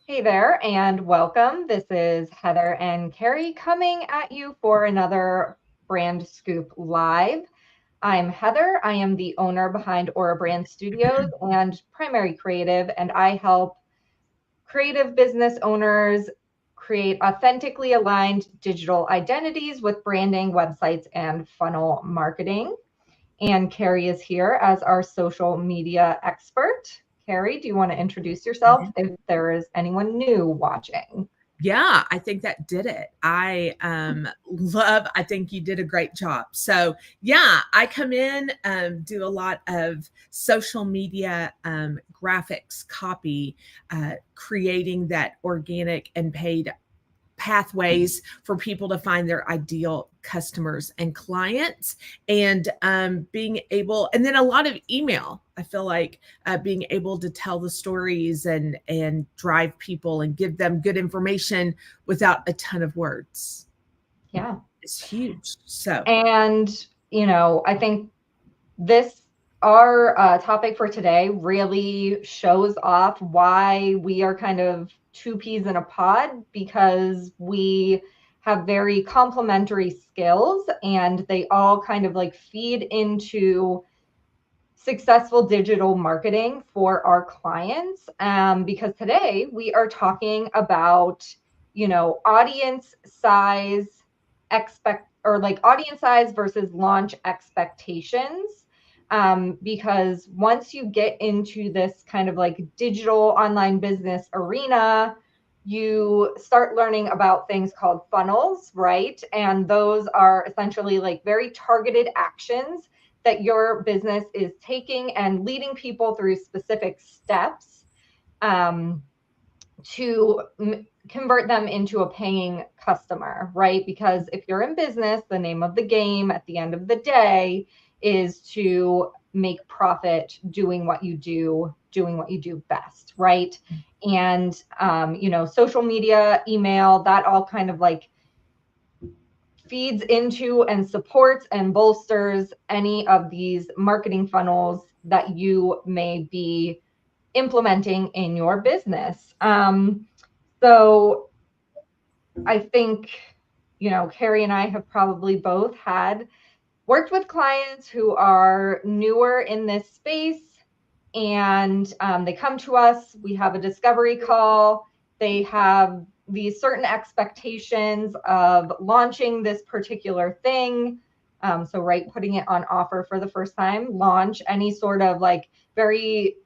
Hey there, and welcome. This is Heather and Carrie coming at you for another Brand Scoop Live. I'm Heather. I am the owner behind Aura Brand Studios and primary creative, and I help creative business owners create authentically aligned digital identities with branding, websites, and funnel marketing. And Carrie is here as our social media expert. Carrie, do you want to introduce yourself if there is anyone new watching? Yeah, I think that did it. I think you did a great job. So, yeah, I come in, do a lot of social media graphics, copy, creating that organic and paid pathways for people to find their ideal customers and clients, and being able, and then a lot of email. I feel like being able to tell the stories and drive people and give them good information without a ton of words. Yeah. It's huge. So And, I think this, our topic for today really shows off why we are kind of two peas in a pod, because we have very complementary skills and they all kind of like feed into successful digital marketing for our clients. Because today we are talking about, audience size audience size versus launch expectations. Because once you get into this kind of like digital online business arena, you start learning about things called funnels, right? And those are essentially like very targeted actions that your business is taking and leading people through specific steps to convert them into a paying customer, right? Because if you're in business, the name of the game at the end of the day is to make profit doing what you do best, right? And social media, email, that all kind of like feeds into and supports and bolsters any of these marketing funnels that you may be implementing in your business. So I think, Carrie and I have probably both worked with clients who are newer in this space, and they come to us. We have a discovery call. They have these certain expectations of launching this particular thing. So, right, putting it on offer for the first time, launch any sort of like very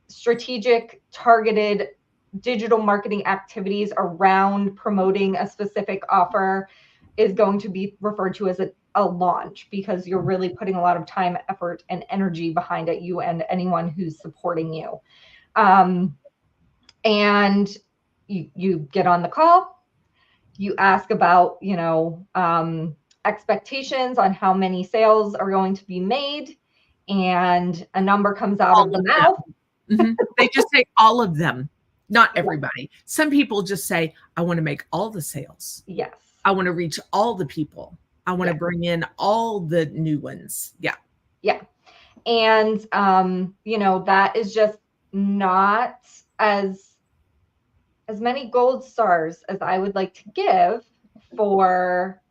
strategic, targeted digital marketing activities around promoting a specific offer is going to be referred to as a launch, because you're really putting a lot of time, effort, and energy behind it, you and anyone who's supporting you. And you get on the call, you ask about, expectations on how many sales are going to be made, and a number comes out all of the of mouth. they just say all of them, not everybody. Some people just say, I want to make all the sales. Yes. I want to reach all the people. I want to bring in all the new ones. Yeah. Yeah. And, that is just not as many gold stars as I would like to give for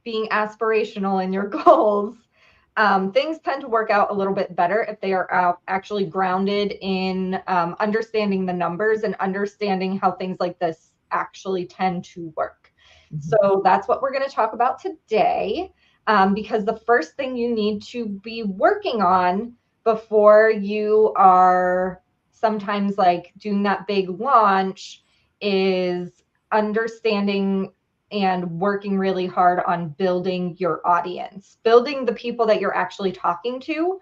being aspirational in your goals. Things tend to work out a little bit better if they are actually grounded in understanding the numbers and understanding how things like this actually tend to work. Mm-hmm. So that's what we're going to talk about today, because the first thing you need to be working on before you are sometimes like doing that big launch is understanding and working really hard on building your audience, building the people that you're actually talking to,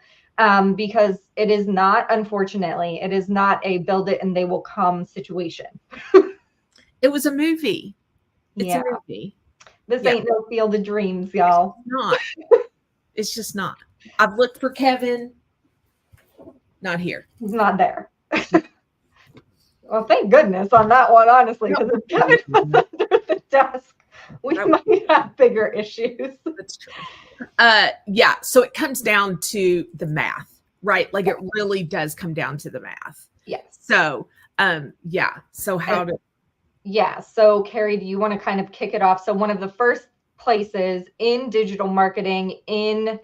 because it is not, unfortunately, it is not a build it and they will come situation. It was a movie. It's a movie. This ain't no Field of Dreams, y'all. It's not. It's just not. I've looked for Kevin. Not here. He's not there. Well, thank goodness on that one, honestly, because if Kevin was under the desk, we might have bigger issues. That's true. Yeah. So it comes down to the math, right? Like it really does come down to the math. Yes. So Yeah. So how And to, yeah, so Carrie, do you want to kind of kick it off? So one of the first places in digital marketing in,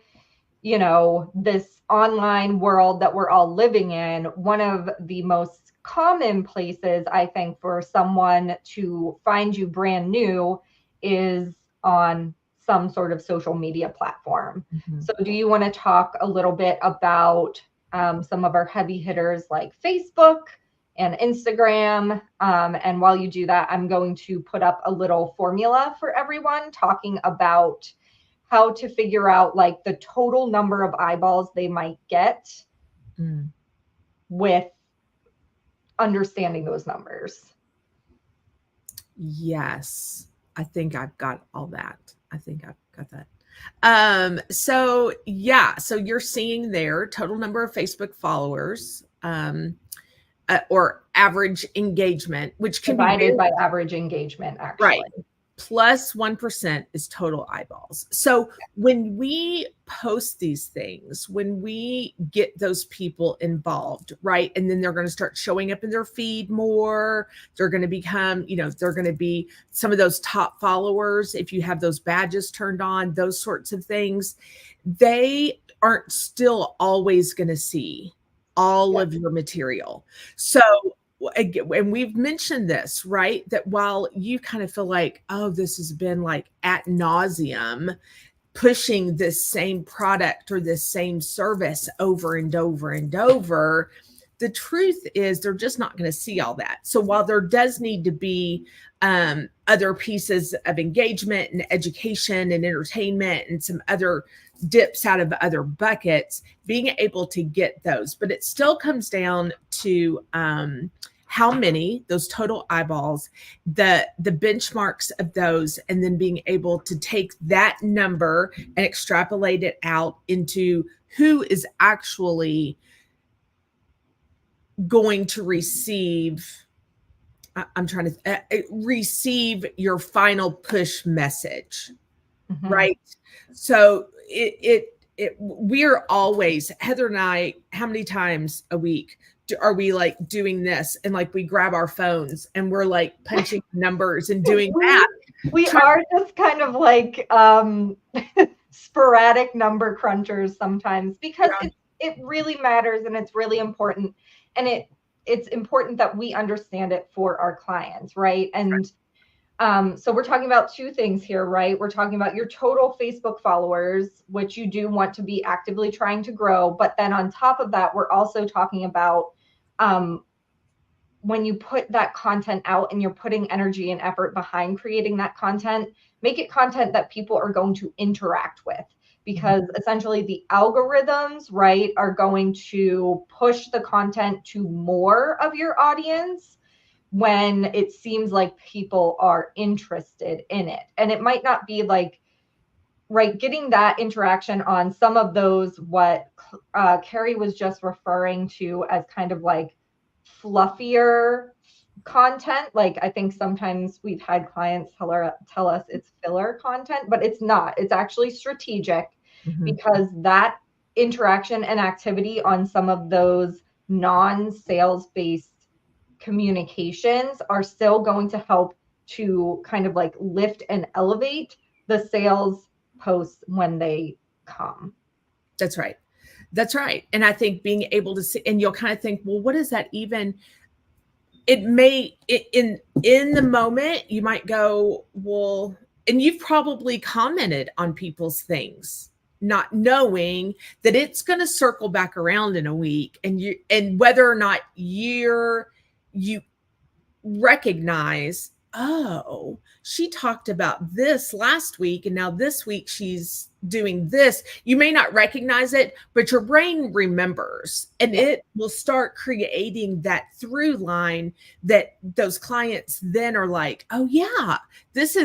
you know, this online world that we're all living in, one of the most common places I think for someone to find you brand new is on some sort of social media platform. Mhm. So do you want to talk a little bit about some of our heavy hitters like Facebook and Instagram? And while you do that, I'm going to put up a little formula for everyone talking about how to figure out like the total number of eyeballs they might get Mm. with understanding those numbers. Yes, I think I've got all that. I think I've got that. So yeah, so you're seeing there total number of Facebook followers, or average engagement, which can be Divided very by average engagement, right. actually. Plus 1% is total eyeballs. So when we post these things, when we get those people involved, right? And then they're going to start showing up in their feed more. They're going to become, they're going to be some of those top followers. If you have those badges turned on, those sorts of things, they aren't still always going to see all Yeah. of your material. So and we've mentioned this, right? That while you kind of feel like, oh, this has been like ad nauseum, pushing this same product or this same service over and over and over, the truth is they're just not going to see all that. So while there does need to be other pieces of engagement and education and entertainment and some other dips out of other buckets, being able to get those, but it still comes down to how many, those total eyeballs, the benchmarks of those, and then being able to take that number and extrapolate it out into who is actually going to receive. I'm trying to receive your final push message, Mhm. right? So we're always, Heather and I, how many times a week are we like doing this, and like we grab our phones and we're like punching numbers and doing we math. we Try- are just kind of like sporadic number crunchers sometimes because yeah, it really matters and it's really important, and it's important that we understand it for our clients, right? And so we're talking about two things here, right? We're talking about your total Facebook followers, which you do want to be actively trying to grow. But then on top of that, we're also talking about um, when you put that content out and you're putting energy and effort behind creating that content, make it content that people are going to interact with. Because essentially the algorithms, right, are going to push the content to more of your audience when it seems like people are interested in it. And it might not be like, right, getting that interaction on some of those, what Carrie was just referring to as kind of like fluffier content. Like I think sometimes we've had clients tell us it's filler content, but it's not. It's actually strategic mhm. because that interaction and activity on some of those non-sales based communications are still going to help to kind of like lift and elevate the sales posts when they come. That's right. That's right. And I think being able to see, and you'll kind of think, well, what is that even? In the moment you might go, well, and you've probably commented on people's things not knowing that it's going to circle back around in a week, and whether or not you recognize, oh, she talked about this last week and now this week she's doing this. You may not recognize it, but your brain remembers, and Yeah. it will start creating that through line that those clients then are like, oh yeah,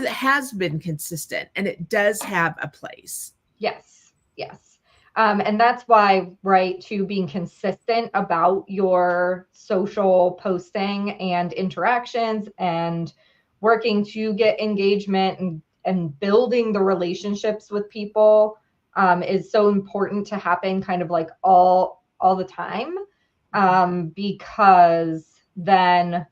has been consistent and it does have a place. Yes. Yes. And that's why, right, to being consistent about your social posting and interactions and working to get engagement and building the relationships with people is so important to happen kind of like all the time, because then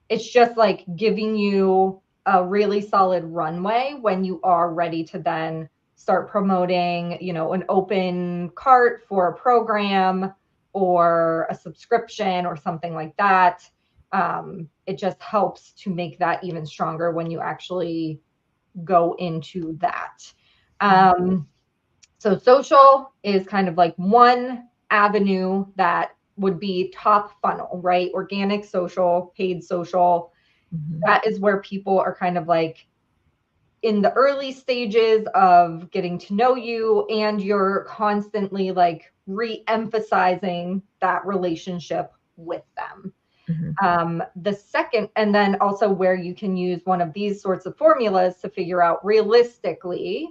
it's just like giving you a really solid runway when you are ready to then start promoting, an open cart for a program or a subscription or something like that. It just helps to make that even stronger when you actually go into that. So social is kind of like one avenue that would be top funnel, right? Organic social, paid social. That is where people are kind of like in the early stages of getting to know you, and you're constantly like re-emphasizing that relationship with them. The second, and then also where you can use one of these sorts of formulas to figure out realistically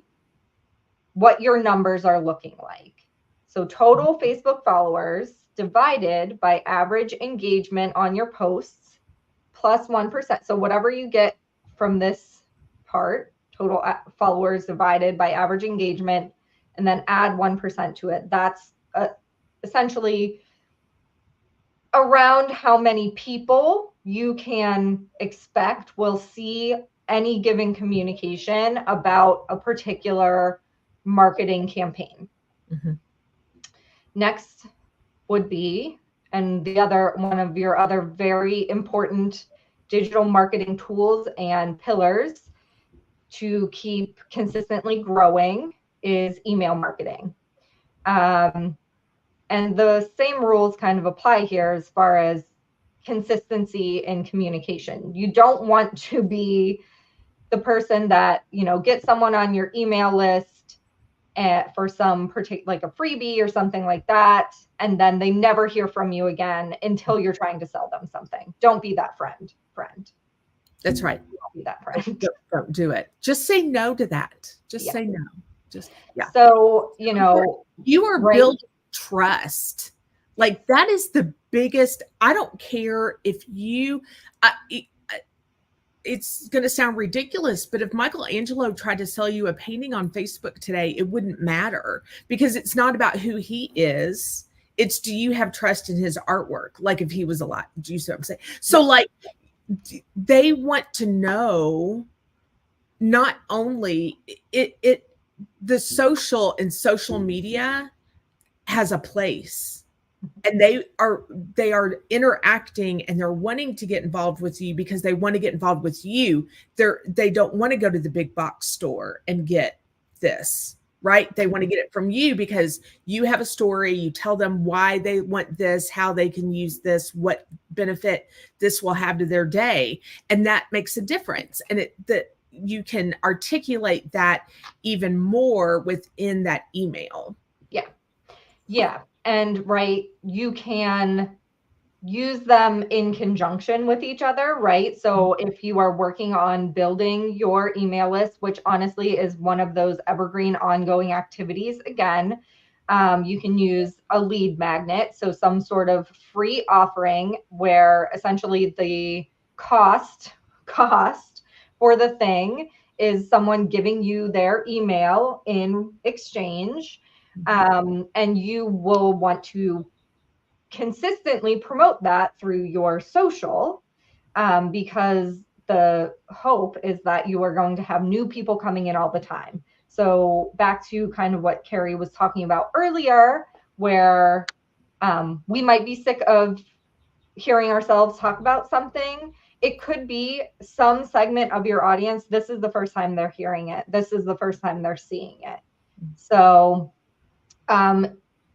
what your numbers are looking like. So total Facebook followers divided by average engagement on your posts plus 1%. So whatever you get from this part, total followers divided by average engagement, and then add 1% to it. That's essentially around how many people you can expect will see any given communication about a particular marketing campaign. Next would be, and the other one of your other very important digital marketing tools and pillars to keep consistently growing is email marketing. And the same rules kind of apply here as far as consistency in communication. You don't want to be the person that, gets someone on your email list for some particular, like a freebie or something like that, and then they never hear from you again until you're trying to sell them something. Don't be that friend. That's right. Don't be that friend. Don't do it. Just say no to that. Just say no. So, you are building trust. Like that is the biggest. I don't care if you, it's going to sound ridiculous, but if Michelangelo tried to sell you a painting on Facebook today, it wouldn't matter because it's not about who he is. It's, do you have trust in his artwork? Like if he was alive, do you see what I'm saying? So like they want to know not only the social and social media has a place, and they are interacting and they're wanting to get involved with you because they want to get involved with you. They don't want to go to the big box store and get this, right? They want to get it from you because you have a story. You tell them why they want this, how they can use this, what benefit this will have to their day. And that makes a difference. And you can articulate that even more within that email. Yeah. And you can use them in conjunction with each other, right? So if you are working on building your email list, which honestly is one of those evergreen ongoing activities, again, you can use a lead magnet. So some sort of free offering where essentially the cost for the thing is someone giving you their email in exchange. And you will want to consistently promote that through your social, because the hope is that you are going to have new people coming in all the time. So back to kind of what Carrie was talking about earlier, where we might be sick of hearing ourselves talk about something. It could be some segment of your audience. This is the first time they're hearing it. This is the first time they're seeing it. So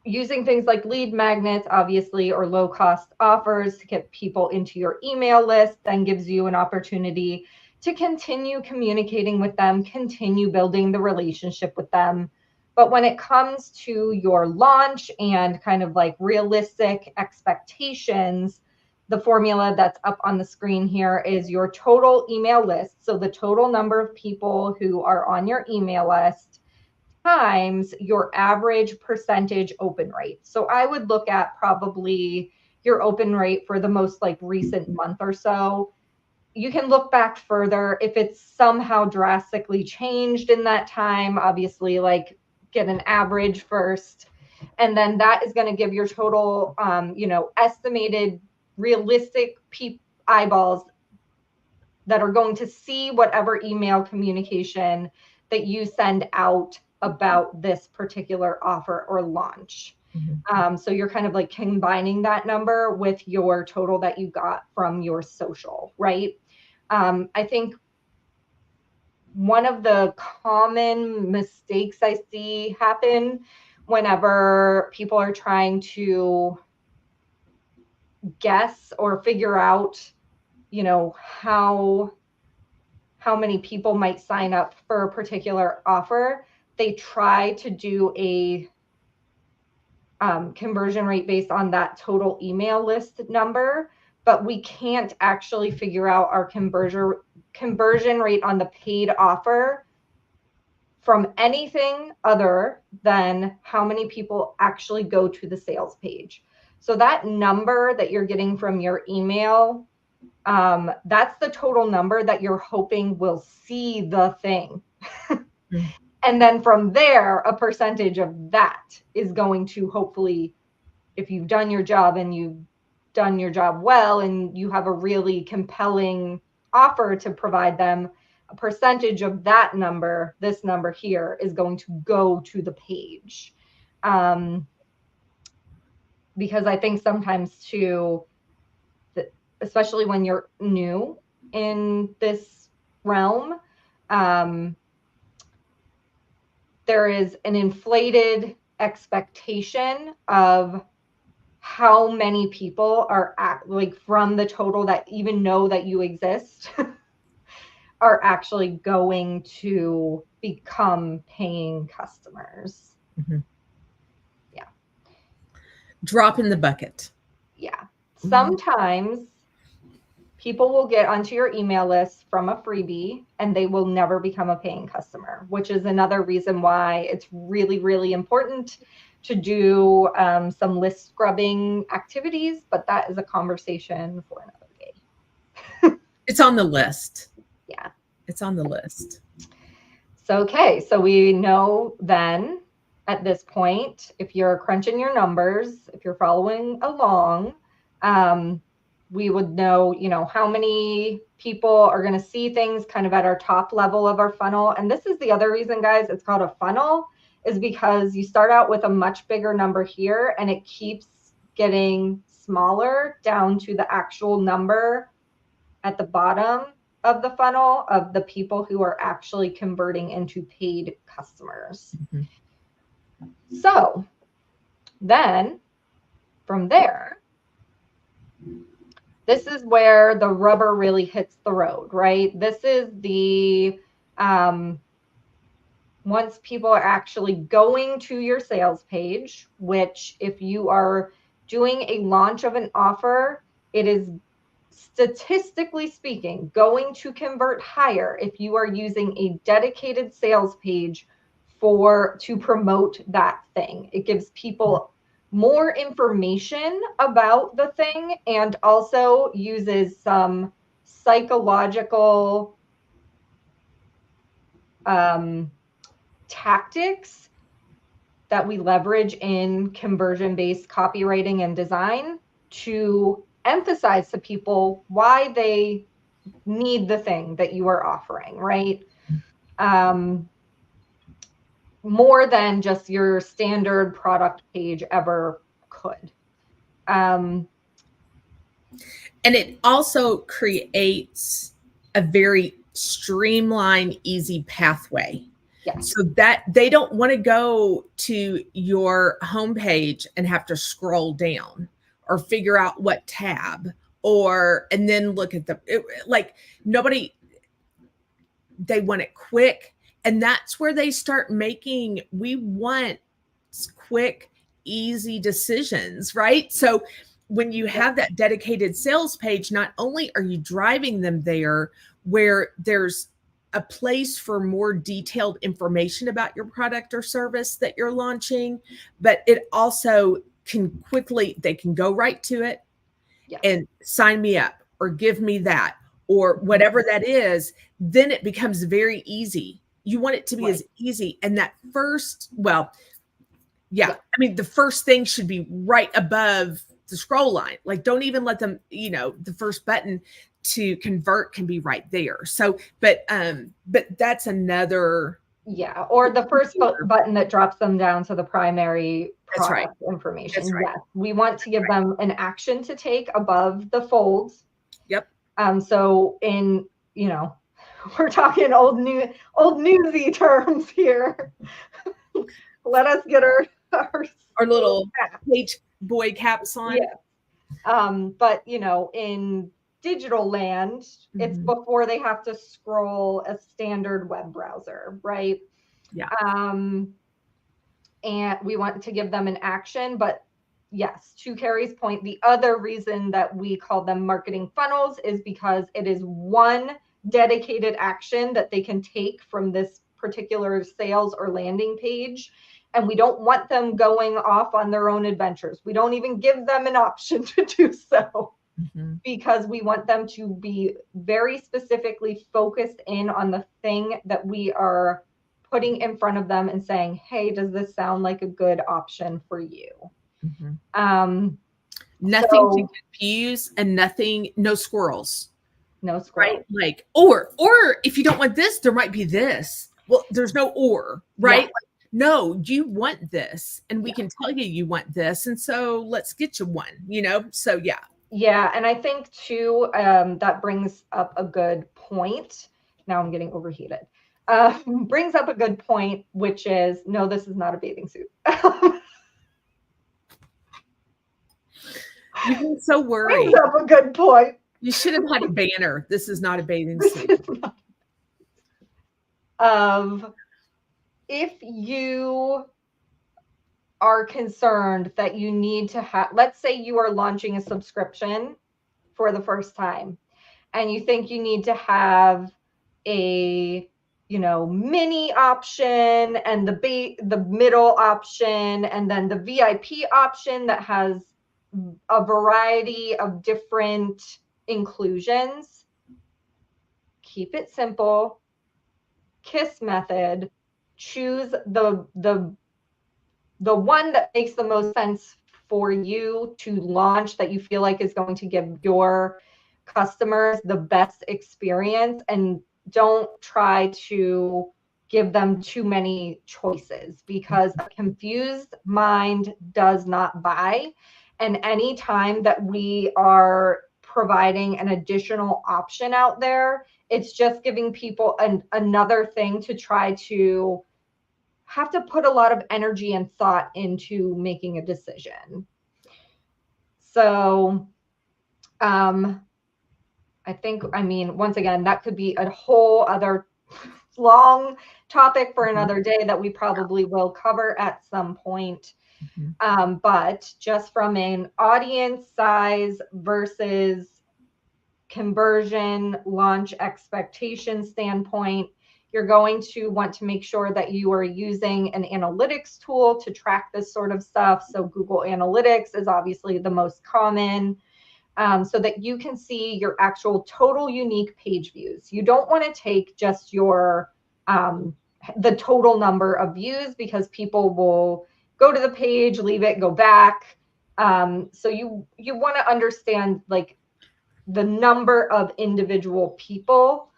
using things like lead magnets, obviously, or low cost offers to get people into your email list then gives you an opportunity to continue communicating with them, continue building the relationship with them. But when it comes to your launch and kind of like realistic expectations, the formula that's up on the screen here is your total email list. So the total number of people who are on your email list times your average percentage open rate. So I would look at probably your open rate for the most like recent month or so. You can look back further if it's somehow drastically changed in that time. Obviously, like get an average first, and then that is going to give your total, estimated realistic eyeballs that are going to see whatever email communication that you send out about this particular offer or launch. So you're kind of like combining that number with your total that you got from your social, right? I think one of the common mistakes I see happen whenever people are trying to guess or figure out, how many people might sign up for a particular offer, they try to do a conversion rate based on that total email list number, but we can't actually figure out our conversion rate on the paid offer from anything other than how many people actually go to the sales page. So that number that you're getting from your email, that's the total number that you're hoping will see the thing. And then from there, a percentage of that is going to hopefully, if you've done your job and you've done your job well and you have a really compelling offer to provide them, a percentage of that number, this number here, is going to go to the page. Because I think sometimes too, especially when you're new in this realm, there is an inflated expectation of how many people are like from the total that even know that you exist are actually going to become paying customers. Yeah. Drop in the bucket. Yeah. Sometimes people will get onto your email list from a freebie and they will never become a paying customer, which is another reason why it's really, really important to do some list scrubbing activities, but that is a conversation for another day. It's on the list. Yeah. It's on the list. So, okay. So we know then at this point, if you're crunching your numbers, if you're following along, we would know, how many people are going to see things kind of at our top level of our funnel. And this is the other reason, guys, it's called a funnel, is because you start out with a much bigger number here and it keeps getting smaller down to the actual number at the bottom of the funnel of the people who are actually converting into paid customers. So then from there, this is where the rubber really hits the road, right? This is the, once people are actually going to your sales page, which if you are doing a launch of an offer, it is statistically speaking going to convert higher if you are using a dedicated sales page to promote that thing. It gives people more information about the thing and also uses some psychological tactics that we leverage in conversion-based copywriting and design to emphasize to people why they need the thing that you are offering, right? More than just your standard product page ever could. And it also creates a very streamlined, easy pathway. Yes. So that they don't want to go to your homepage and have to scroll down or figure out what tab and then look at they want it quick. And that's where they start we want quick, easy decisions, right? So when you have that dedicated sales page, not only are you driving them there where there's a place for more detailed information about your product or service that you're launching, but it also they can go right to it and sign me up or give me that or whatever that is, then it becomes very easy. You want it to be as easy. And that first, the first thing should be right above the scroll line. Like, don't even let them, the first button to convert can be right there. So, but that's another. Yeah, or the first button that drops them down to the primary That's right. product information. That's right. Yes, we want to give them an action to take above the folds. Yep. So in, we're talking old newsy terms here. Let us get our little page boy caps on. Yeah. But in digital land, it's before they have to scroll a standard web browser, right? Yeah. And we want to give them an action, but yes, to Carrie's point, the other reason that we call them marketing funnels is because it is one dedicated action that they can take from this particular sales or landing page. And we don't want them going off on their own adventures. We don't even give them an option to do so, because we want them to be very specifically focused in on the thing that we are putting in front of them and saying, hey, does this sound like a good option for you? Nothing to confuse, and no squirrels. No squirrels. Right? Like, or if you don't want this, there might be this. Well, there's no or, right? Yeah. Like, no, you want this, and we can tell you want this, and so let's get you one, So yeah. Yeah, and I think too, that brings up a good point. Now I'm getting overheated. Brings up a good point, which is, no, this is not a bathing suit. You've been so worried. Brings up a good point. You should have had a banner. This is not a bathing suit. If you are concerned that you need to have, let's say you are launching a subscription for the first time, and you think you need to have a mini option and the middle option, and then the VIP option that has a variety of different inclusions. Keep it simple. KISS method. Choose the one that makes the most sense for you to launch, that you feel like is going to give your customers the best experience, and don't try to give them too many choices, because a confused mind does not buy. And any time that we are providing an additional option out there, it's just giving people another thing to try to have to put a lot of energy and thought into making a decision. So I think, once again, that could be a whole other long topic for another day that we probably will cover at some point. But just from an audience size versus conversion launch expectation standpoint, you're going to want to make sure that you are using an analytics tool to track this sort of stuff. So Google Analytics is obviously the most common, so that you can see your actual total unique page views. You don't want to take just your the total number of views, because people will go to the page, leave it, go back. So you want to understand like the number of individual people,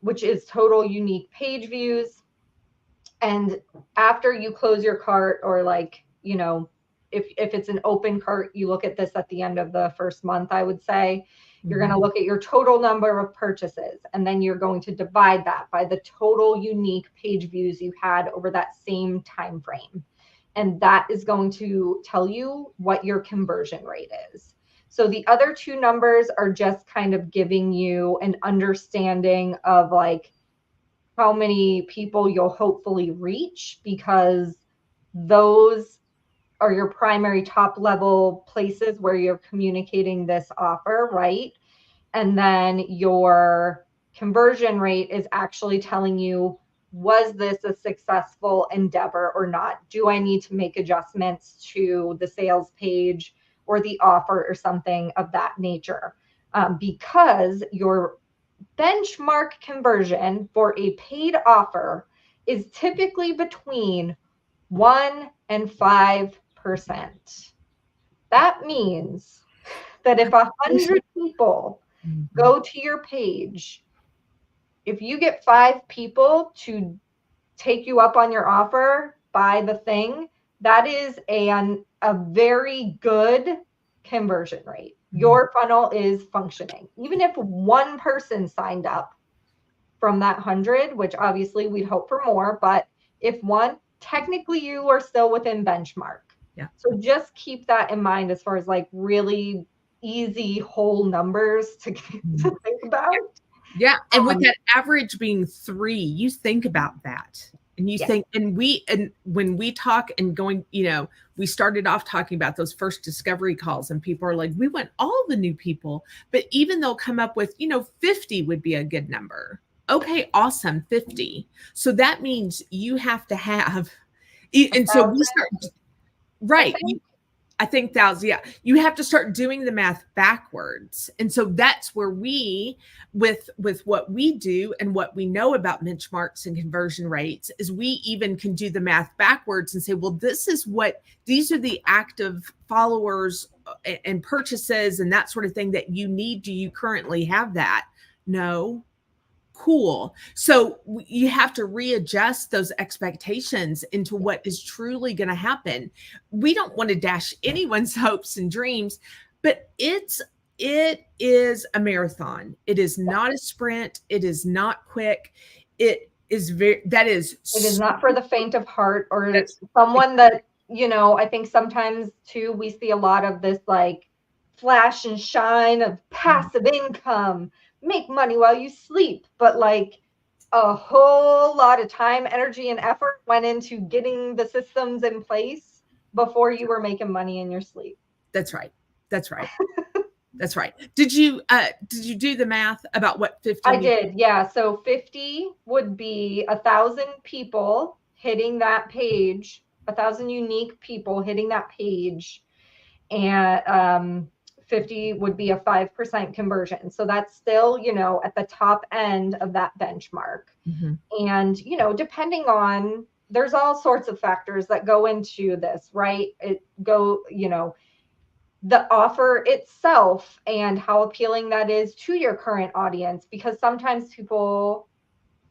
which is total unique page views. And after you close your cart, or if it's an open cart, you look at this at the end of the first month, I would say. You're going to look at your total number of purchases, and then you're going to divide that by the total unique page views you had over that same time frame. And that is going to tell you what your conversion rate is. So the other two numbers are just kind of giving you an understanding of like how many people you'll hopefully reach, because those are your primary top level places where you're communicating this offer, right? And then your conversion rate is actually telling you, was this a successful endeavor or not? Do I need to make adjustments to the sales page or the offer or something of that nature? Because your benchmark conversion for a paid offer is typically between 1% and 5%. That means that if 100 people go to your page, if you get 5 people to take you up on your offer, buy the thing, that is a very good conversion rate. Your funnel is functioning. Even if one person signed up from that 100, which obviously we'd hope for more, but if one, technically you are still within benchmark. Yeah. So just keep that in mind as far as like really easy whole numbers to think about. Yeah. And with that average being 3, you think about that. And you think, and when we talk and going, we started off talking about those first discovery calls and people are like, we want all the new people, but even they'll come up with, 50 would be a good number. Okay, awesome. 50. So that means you have to have, and so we start, right. I think 1,000. Yeah. You have to start doing the math backwards. And so that's where we, with what we do and what we know about benchmarks and conversion rates, is we even can do the math backwards and say, well, these are the active followers and purchases and that sort of thing that you need. Do you currently have that? No. Cool. So you have to readjust those expectations into what is truly going to happen. We don't want to dash anyone's hopes and dreams, but it is a marathon. It is not a sprint. It is not quick. It is not for the faint of heart or someone that, I think sometimes too, we see a lot of this like flash and shine of passive income, make money while you sleep, but like a whole lot of time, energy, and effort went into getting the systems in place before you were making money in your sleep. That's right. That's right. That's right. Did you do the math about what 50? I did. Yeah. So 50 would be 1,000 people hitting that page, 1,000 unique people hitting that page, and 50 would be a 5% conversion. So that's still, at the top end of that benchmark. Mm-hmm. And, depending on, there's all sorts of factors that go into this, right? The offer itself and how appealing that is to your current audience, because sometimes people,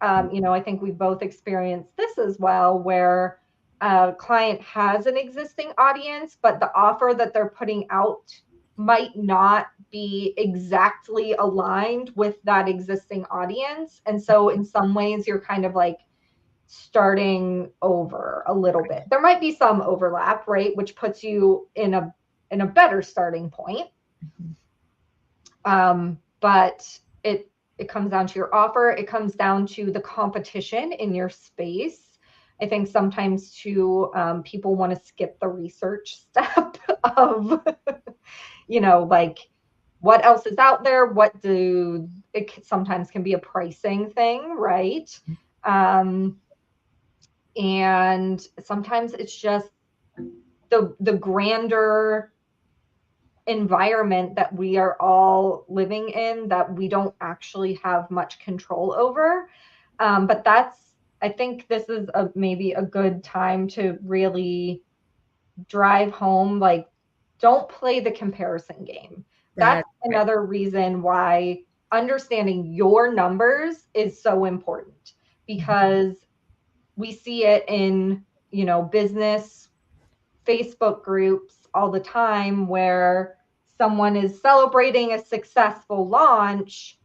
I think we've both experienced this as well, where a client has an existing audience, but the offer that they're putting out might not be exactly aligned with that existing audience. And so in some ways you're kind of like starting over a little bit. There might be some overlap, right? Which puts you in a better starting point. But it comes down to your offer. It comes down to the competition in your space. I think sometimes too, people want to skip the research step of, like what else is out there? It sometimes can be a pricing thing, right? And sometimes it's just the grander environment that we are all living in that we don't actually have much control over. But I think this is maybe a good time to really drive home, like, don't play the comparison game. That's another reason why understanding your numbers is so important, because we see it in, business Facebook groups all the time where someone is celebrating a successful launch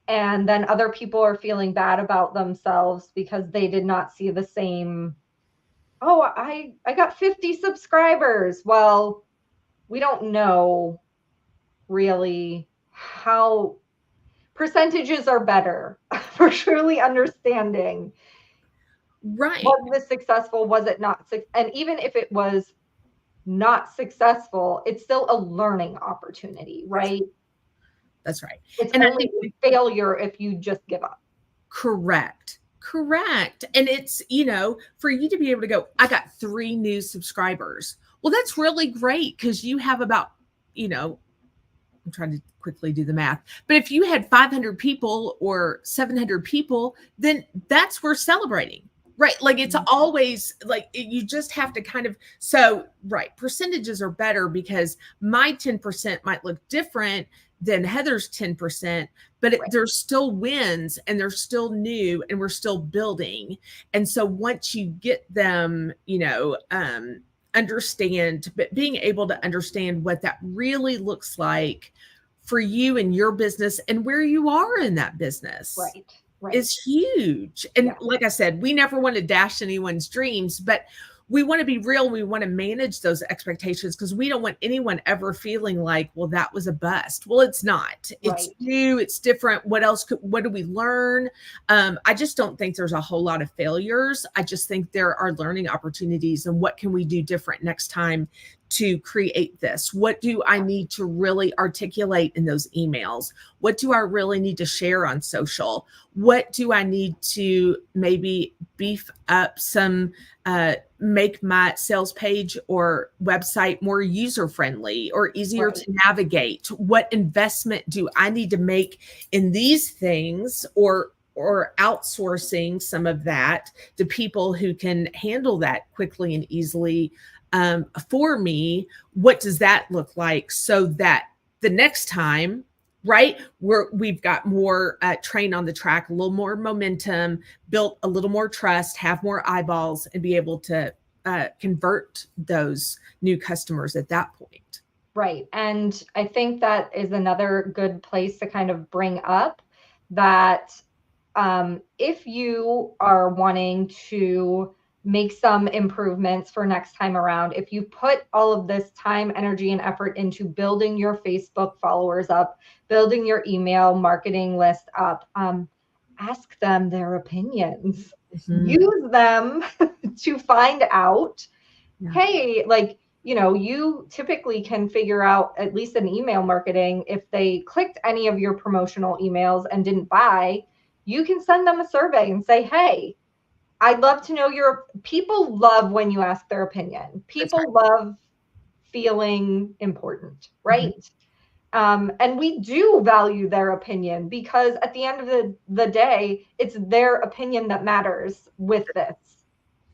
and then other people are feeling bad about themselves because they did not see the same, I got 50 subscribers. Well, we don't know really how percentages are better for truly understanding. Right. Was this successful? Was it not? And even if it was not successful, it's still a learning opportunity, right? That's right. It's only a failure if you just give up. Correct. And it's, for you to be able to go, I got 3 new subscribers. Well, that's really great because you have about, I'm trying to quickly do the math, but if you had 500 people or 700 people, then that's worth celebrating, Right. Like it's always like you just have to kind of, so, right. Percentages are better because my 10% might look different than Heather's 10%, but Right. there's still wins and they're still new and we're still building. And so once you get them, understand, but being able to understand what that really looks like for you and your business and where you are in that business Right. Right. is huge. And Yeah. like I said, we never want to dash anyone's dreams, but we want to be real. We want to manage those expectations because we don't want anyone ever feeling like, well, that was a bust. Well, it's not. It's Right. new. It's different. What do we learn? I just don't think there's a whole lot of failures. I just think there are learning opportunities and what can we do different next time to create this? What do I need to really articulate in those emails? What do I really need to share on social? What do I need to maybe beef up some, make my sales page or website more user friendly or easier Right. to navigate? What investment do I need to make in these things, or outsourcing some of that to people who can handle that quickly and easily for me? What does that look like so that the next time, right, we've got more train on the track, a little more momentum, built a little more trust, have more eyeballs, and be able to convert those new customers at that point. Right. And I think that is another good place to kind of bring up that if you are wanting to make some improvements for next time around, if you put all of this time, energy, and effort into building your Facebook followers up, building your email marketing list up, ask them their opinions. Mm-hmm. Use them to find out, Yeah. hey, like, you typically can figure out, at least in email marketing, if they clicked any of your promotional emails and didn't buy, you can send them a survey and say, hey, I'd love to know people love when you ask their opinion. People love feeling important, right? Mm-hmm. And we do value their opinion because at the end of the day, it's their opinion that matters with this,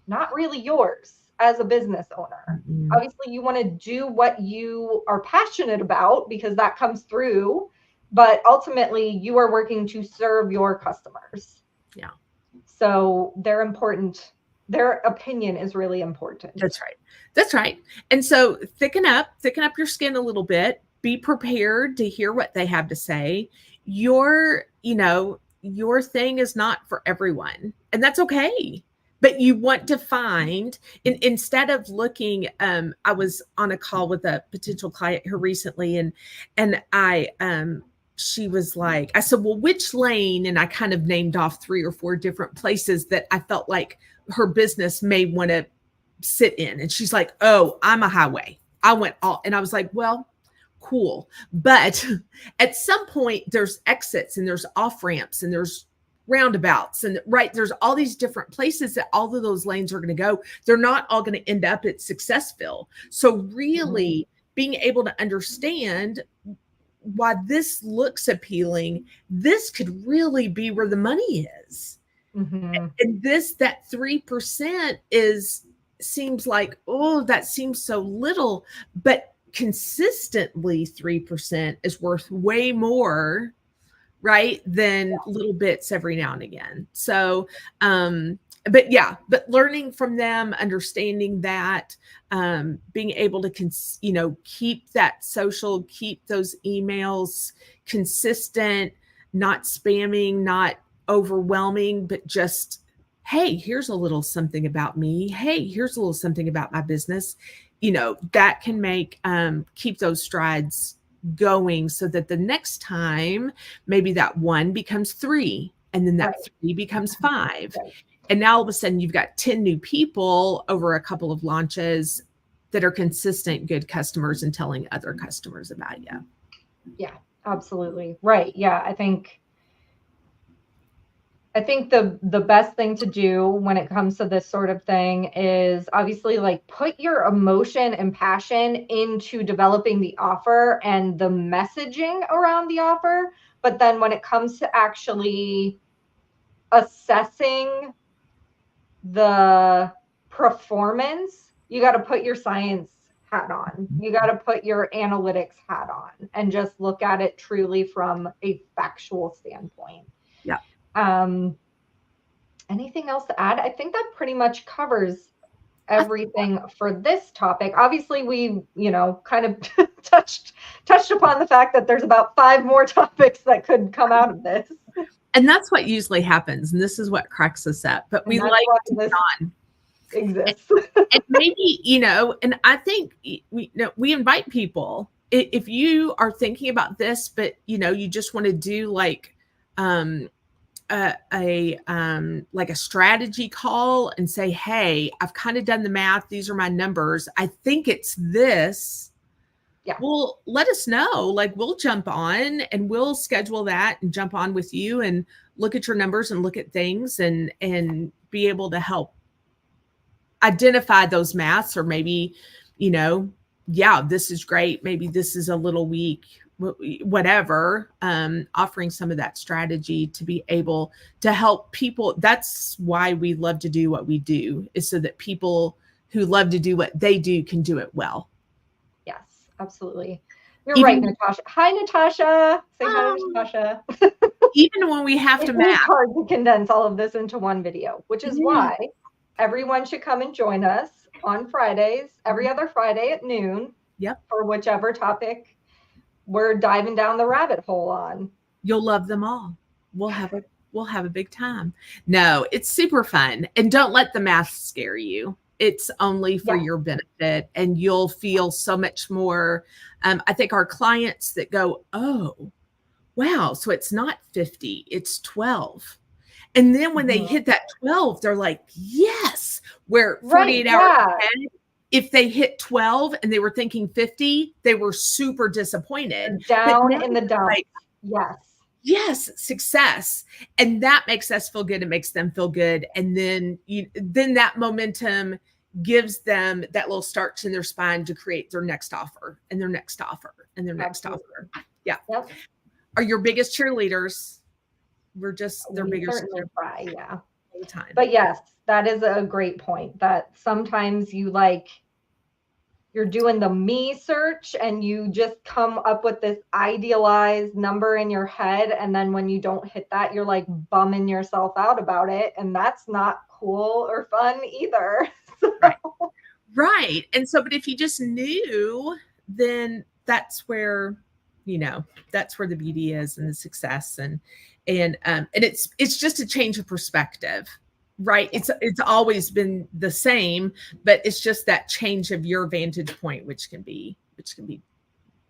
not really yours as a business owner. Mm-hmm. Obviously, you want to do what you are passionate about because that comes through, but ultimately you are working to serve your customers. Yeah. So they're important. Their opinion is really important. That's right. That's right. And so thicken up your skin a little bit. Be prepared to hear what they have to say. Your thing is not for everyone, and that's okay. But you want to find, instead of looking, I was on a call with a potential client here recently, and she was like, I said, well, which lane? And I kind of named off 3 or 4 different places that I felt like her business may want to sit in. And she's like, oh, I'm a highway. I went all, and I was like, well, cool. But at some point there's exits and there's off ramps and there's roundabouts and right, there's all these different places that all of those lanes are going to go. They're not all going to end up at Successville. So really being able to understand why this looks appealing, this could really be where the money is. Mm-hmm. And that 3% seems like, oh, that seems so little, but consistently 3% is worth way more, right, than little bits every now and again. So but learning from them, understanding that, being able to keep that social, keep those emails consistent, not spamming, not overwhelming, but just, hey, here's a little something about me. Hey, here's a little something about my business. That can make keep those strides going so that the next time maybe that 1 becomes 3 and then that 3 becomes 5. Right. And now all of a sudden you've got 10 new people over a couple of launches that are consistent, good customers and telling other customers about you. Yeah, absolutely. Right. Yeah. I think the best thing to do when it comes to this sort of thing is obviously like put your emotion and passion into developing the offer and the messaging around the offer. But then when it comes to actually assessing the performance, you got to put your science hat on. You got to put your analytics hat on and just look at it truly from a factual standpoint. Yeah. Anything else to add? I think that pretty much covers everything for this topic. Obviously, we, kind of touched upon the fact that there's about 5 more topics that could come out of this. And that's what usually happens. And this is what cracks us up. But we like to be on. Exists. And maybe, and I think we invite people, if you are thinking about this, but you just want to do like like a strategy call and say, hey, I've kind of done the math. These are my numbers. I think it's this. Yeah. Well, let us know. Like, we'll jump on and we'll schedule that and jump on with you and look at your numbers and look at things and be able to help identify those maths, or maybe, yeah, this is great. Maybe this is a little weak, whatever, offering some of that strategy to be able to help people. That's why we love to do what we do, is so that people who love to do what they do can do it well. Yes, absolutely. You're right, Natasha. Hi, Natasha. Say hi to Natasha. Even when we have to it's hard to condense all of this into one video, which is why everyone should come and join us on Fridays, every other Friday at noon. Yep. For whichever topic we're diving down the rabbit hole on. You'll love them all. We'll have a big time. No, it's super fun. And don't let the math scare you. It's only for your benefit, and you'll feel so much more. I think our clients that go, oh, wow, so it's not 50, it's 12. And then when they hit that 12, they're like, yes, where 48 hours ahead, if they hit 12 and they were thinking 50, they were super disappointed. Down in the dumps. Like, yes, success. And that makes us feel good. It makes them feel good. And then that momentum gives them that little starch in their spine to create their next offer and their next offer and their next offer. Yeah. Yep. Are your biggest cheerleaders. We're just their biggest try, yeah. All the time. But yes, that is a great point, that sometimes you're doing the me search and you just come up with this idealized number in your head. And then when you don't hit that, you're like bumming yourself out about it. And that's not cool or fun either. Right. And so, but if you just knew, then that's where, that's where the beauty is, and the success, and it's just a change of perspective. Right. It's always been the same, but it's just that change of your vantage point, which can be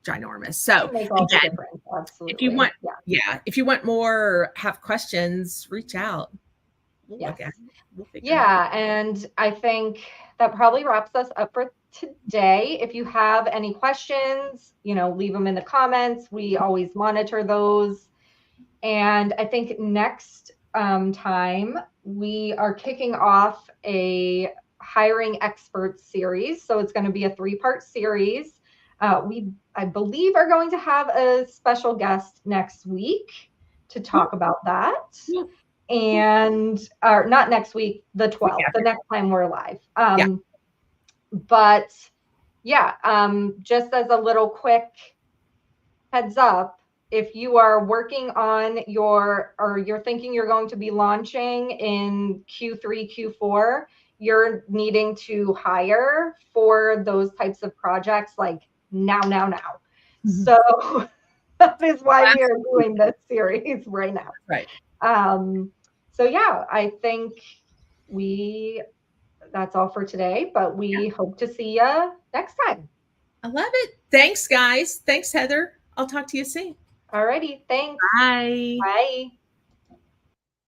ginormous. So again, if you want, if you want more or have questions, reach out. We'll look at it. And I think that probably wraps us up for today. If you have any questions, leave them in the comments. We always monitor those. And I think next time we are kicking off a hiring experts series. So it's going to be a 3-part series. I believe, are going to have a special guest next week to talk about that. And not next week, the 12th, the next time we're live. But just as a little quick heads up, if you are working on you're thinking you're going to be launching in Q3, Q4, you're needing to hire for those types of projects like now. Mm-hmm. So that is why we are doing this series right now. Right. So I think that's all for today, but we hope to see you next time. I love it. Thanks, guys. Thanks, Heather. I'll talk to you soon. Alrighty. Thanks. Bye. Bye.